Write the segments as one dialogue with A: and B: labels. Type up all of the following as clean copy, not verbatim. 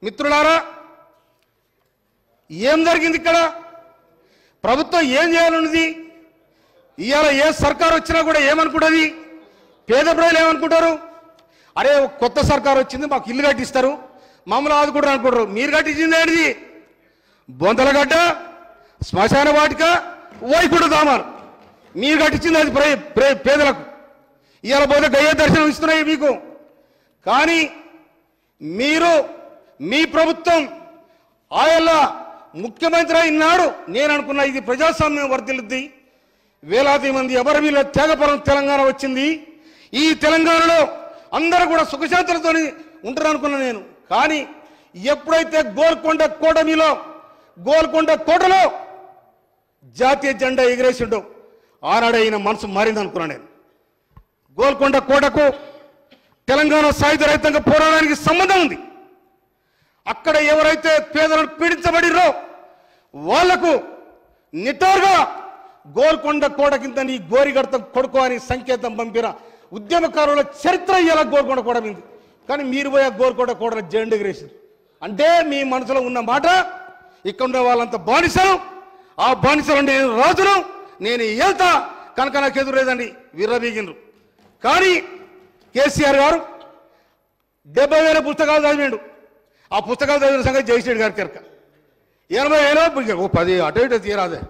A: మిత్రులారా, ఏం జరిగింది ఇక్కడ? ప్రభుత్వం ఏం చేయాలన్నది? ఇవాళ ఏ సర్కారు వచ్చినా కూడా ఏమనుకుంటుంది? పేద ప్రజలు ఏమనుకుంటారు? అరే కొత్త సర్కారు వచ్చింది, మాకు ఇల్లు కట్టిస్తారు, మమ్మల్ని ఆదుకుంటారు అనుకుంటారు. మీరు కట్టించింది ఏంటిది? బొంతలగడ్డ, శ్మశాన వాటిక, వైకుంఠ ధామాలు మీరు కట్టించింది. అది పేదలకు. ఇవాళ పోతే గయ్య దర్శనం ఇస్తున్నాయి మీకు. కానీ మీరు మీ ప్రభుత్వం ఆయల్ల ముఖ్యమంత్రి అయినాడు నేను అనుకున్నా ఇది ప్రజాస్వామ్యం వర్ధిల్లుద్ది, వేలాది మంది అమరవీరుల త్యాగపరం తెలంగాణ వచ్చింది, ఈ తెలంగాణలో అందరూ కూడా సుఖశాంతులతో ఉంటారు అనుకున్నా నేను. కానీ ఎప్పుడైతే గోల్కొండ కోటలో జాతీయ జెండా ఎగిరేసిండో ఆనాడు అయిన మనసు మారింది అనుకున్నా నేను. గోల్కొండ కోటకు తెలంగాణ సాయుధ రైతాంగ పోరాటానికి సంబంధం ఉంది. అక్కడ ఎవరైతే పేదలను పీడించబడిరో వాళ్లకు నిటారుగా గోల్కొండ కోట కింద నీ గోరిగడత కొడుకో అని సంకేతం పంపిన ఉద్యమకారుల చరిత్ర ఇలా గోల్కొండ కోట మీద. కానీ మీరు పోయి గోల్కొండ కోటలో జెండా ఎగిరేసారు అంటే మీ మనసులో ఉన్న మాట ఇక్కడ ఉన్న వాళ్ళంతా బానిసలు, ఆ బానిసలు నేను రాజును, నేను వెళ్తా కనుక నాకు ఎదురేదండి విర్రబీగినరు. కానీ కేసీఆర్ గారు 70,000 పుస్తకాలు చదివాడు. ఆ పుస్తకాలు చదివిన సంగతి జయశ్రెడ్డి గారికి ఎరక. 80,000 10 అటు ఇటు తీరాదే.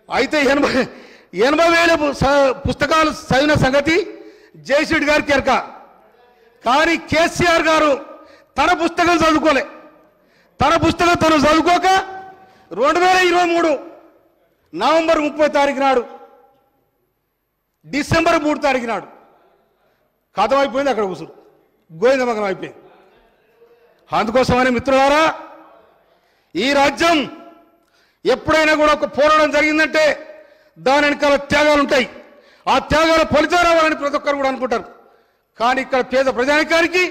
A: అయితే 80,000 పుస్తకాలు చదివిన సంగతి జయశ్రెడ్డి గారికి ఎరక. కానీ కేసీఆర్ గారు తన పుస్తకం చదువుకోలే. తన పుస్తకం తను చదువుకోక 2023 నవంబర్ 30 తారీఖు నాడు, డిసెంబర్ 3 తారీఖు నాడు కథం అయిపోయింది. అక్కడ కూర్చుని గోవిందమగం అయిపోయింది. అందుకోసమని మిత్రులారా, ఈ రాజ్యం ఎప్పుడైనా కూడా ఒక పోరాటం జరిగిందంటే దాని వెనకాల త్యాగాలు ఉంటాయి. ఆ త్యాగాల ఫలితం రావాలని ప్రతి ఒక్కరు కూడా అనుకుంటారు. కానీ ఇక్కడ పేద ప్రజానికానికి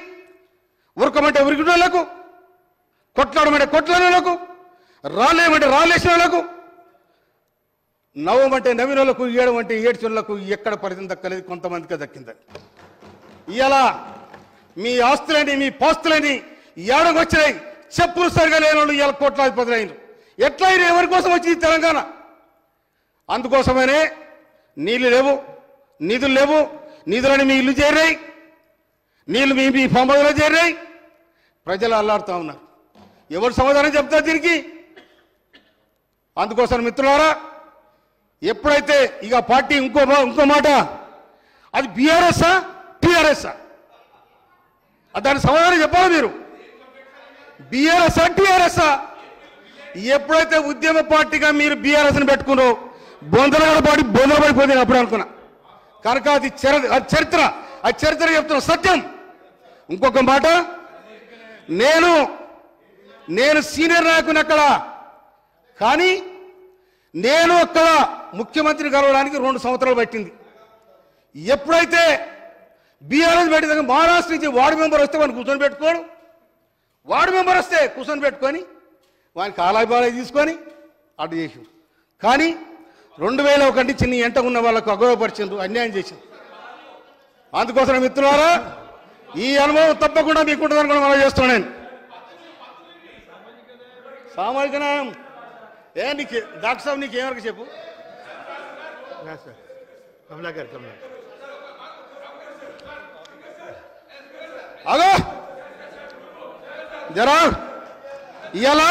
A: ఉరకమంటే ఉరికినోళ్లకు, కొట్లాడమంటే కొట్లాడేళ్లకు, రాలేమంటే రాలేసిన వాళ్ళకు, నవ్వమంటే నవ్వినోళ్లకు, ఏడమంటే ఏడ్చినోళ్లకు ఎక్కడ ఫలితం దక్కలేదు, కొంతమందికి దక్కింది. ఇలా మీ ఆస్తులని మీ పాస్తులని ఏడకు వచ్చినాయి. చెప్పులు సరిగా లేని వాళ్ళు ఇలా కోట్లాధిపతులు అయినారు. ఎట్లా అయినా ఎవరి కోసం వచ్చింది తెలంగాణ? అందుకోసమనే నీళ్లు లేవు, నిధులు లేవు, నిధులని మీ ఇల్లు చేరాయి, నీళ్లు మీ పంపదలో చేరాయి, ప్రజలు అల్లాడుతూ ఉన్నారు. ఎవరు సమాధానం చెప్తారు దీనికి? అందుకోసం మిత్రులారా, ఎప్పుడైతే ఇక పార్టీ ఇంకో మాట, అది బీఆర్ఎస్ఆ టీఆర్ఎస్ఆ? దాని సమాధానం చెప్పాలి మీరు. బీఆర్ఎస్ఆ టీఆర్ఎస్ఆ? ఎప్పుడైతే ఉద్యమ పార్టీగా మీరు బీఆర్ఎస్ని పెట్టుకున్నారో బొందలగడ పార్టీ బొందలు పడిపోతుంది అప్పుడు అనుకున్నా. కనుక అది చరిత్ర చెప్తున్న సత్యం. ఇంకొక మాట, నేను సీనియర్ నాయకుని అక్కడ, కానీ నేను అక్కడ ముఖ్యమంత్రి కలవడానికి 2 సంవత్సరాలు పట్టింది. ఎప్పుడైతే బీఆర్ఎస్ పెట్టిన మహారాష్ట్ర నుంచి వార్డు మెంబర్ వస్తే వాడిని కూర్చొని పెట్టుకోడు, వార్డు మెంబర్ వస్తే కూర్చొని పెట్టుకొని వానికి ఆలాయి తీసుకొని అటు చేసి. కానీ 2001 చిన్న ఎంట ఉన్న వాళ్ళకు అగౌరవపరిచిండ్రు, అన్యాయం చేసిండ్రు. అందుకోసం మిత్రులారా, ఈ అనుభవం తప్పకుండా మీకుంటుందని కూడా మనం చేస్తున్నాను. నేను సామాజిక న్యాయం నీకు డాక్టర్ సాబ్ నీకు ఏమరకు చెప్పు. అగో జరా ఇలా